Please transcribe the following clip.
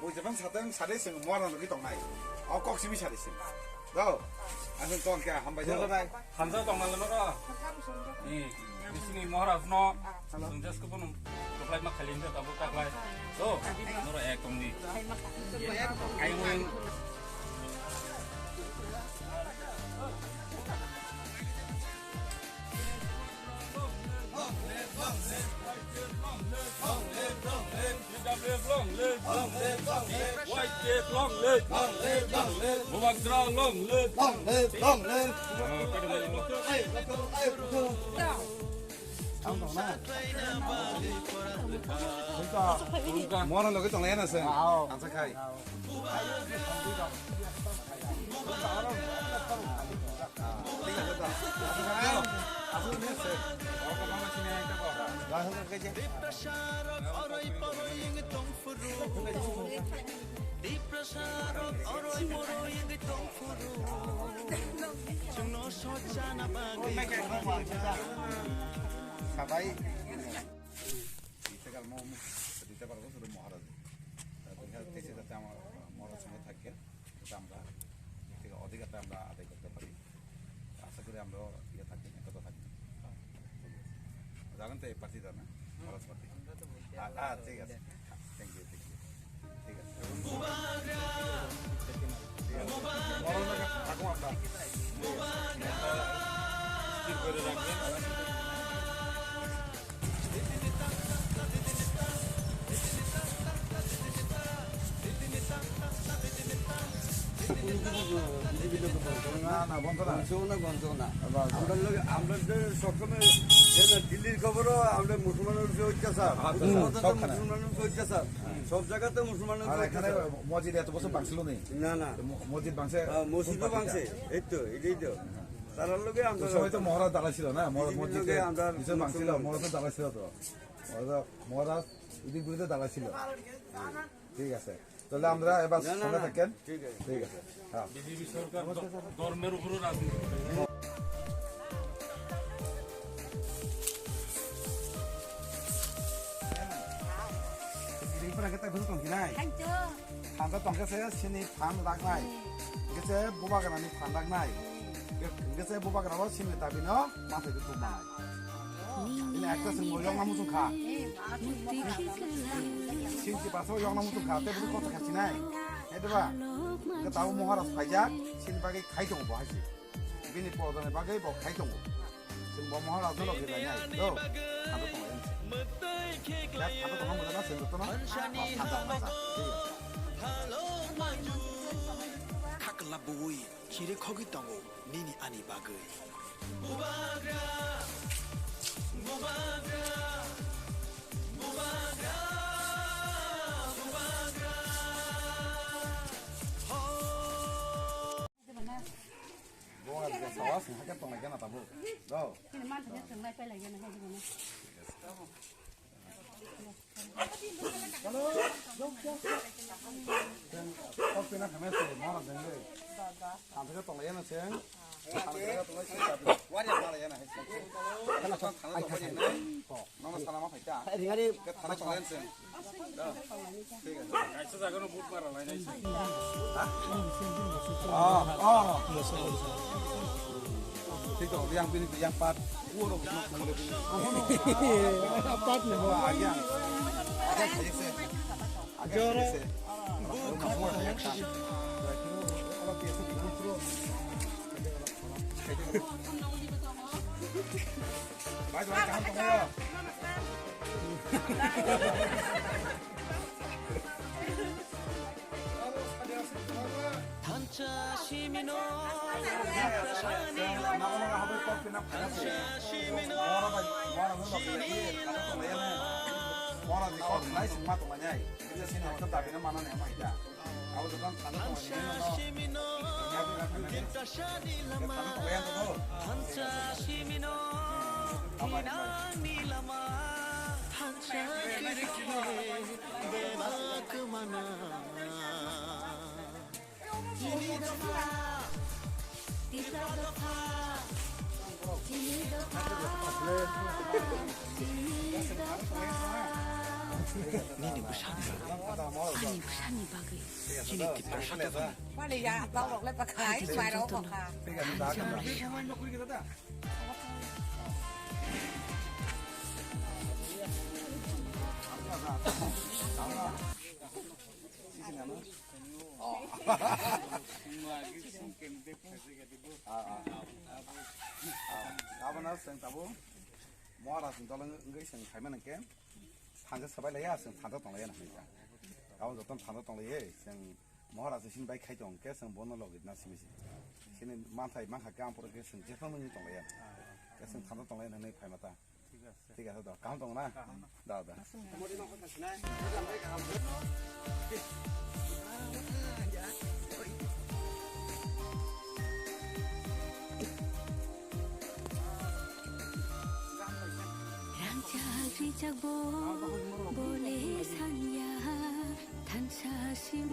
Bang satu sari sing muara lagi tong nai. Aku kok sih bisa sih. Tahu? Asun tong kayak hamba jalan. Hamzah tong nang leno nih di sini muara no sunjas ke pun supply mak kalian tuh tabu tak lai so nora ek tong ni ayo main white tape long leg mubak long leg muara lagi tong lain asen. Ansa kai. Sabai. Kita kalau mau kita baru sudah muara. Tapi kita cuma muara semua tak ya. Kita ambil. Kita adik kita ambil adik kita pergi. Asa kira ambil dia tak ya kita tak. Jangan teh parti dah na. Muara parti. ঠিক আছে. Thank you. ঠিক আছে. মুবারক থাকো আমরা। ঠিক করে রাখবেন। দিল্লির খবরও আমরা মুসলমানের অত্যাচার অত্যাচার সব জায়গাতে মুসলমানের মসজিদ এত বছর বাংছিল নেই না না মসজিদ বাংছে মসজিদও বাংছে এই তো এটাই তো তারার লোকে আমরা সবাই তো মহারাজ দাঁড়াইছিল না মসজিদে বাংছিল মহারাজ দাঁড়াইছিল তো মহারাজ ইদিক বিরুদ্ধে দাঁড়াইছিল ঠিক আছে তাহলে আমরা এবার সঙ্গে থাকেন ঠিক আছে হ্যাঁ বিজেপি সরকার ধর্মের উপরও রাজনীতি করে Kita kita betul kinai. Hangga tongke saya sini pan lagnai. Kita buba kana ni pan lagnai. Kita buba kana was sini tapi no masa itu mana. Ini akta semua yang namu suka. Sini pasal yang namu suka. Tapi betul kota kasih nai. Itu bah. Kita tahu muharas pajak sini pakai kai tunggu bahasa. Ini podo ni pakai bawa kai tunggu. Sini bawa muharas tu lagi nai. Do. Hangga tongke. Ya, apa tuh kamu dengar sendiri tuh 카클라보이 길에 거기 땅고 니니 아니 바그이 무바그라 무바그라 무바그라 Gua nggak bisa sawas, hanya pengajian apa bu? Go. Kau pernah kemana sih? Mana dengar? Sampai ke tong lain sih. Sampai ke tong lain sih. Wajib tong lain sih. Karena kan tanah tong lain sih. Nama tanah apa kita? Ke tanah tong lain sih. কাছে জায়গানো বুট মারা line আইছে ঠিক তো yang pilih yang part ulo no kumule pilih part nih agak se Orang di kota lain semua tuanya, kita sini kita tapi nama mana yang macam, aku tu kan tanah tuanya ni no, kita tanah tuanya tu, apa ni? 니니 무시하네 산이 산이 박이 Chini tipa shaka 빨리 야 아빠 먹래 봐 가이 말어 봐 가. 그러니까 나가 가보나 생 타보 뭐라 생 돌은 응거 생 가면은 게 산저 서발래야 생 산저 동래야 나니까 가고 어떤 산저 동래에 생 뭐라 생 신바이开종 게생 모노로그 나 심시 신은 많다 많다 깜포르 게생 제품은 동래야 게생 산저 동래는 내 파이마다 ঠিক আছে তো কাহন তো না দাদা 랑짝리짝 볼에 산야 단사심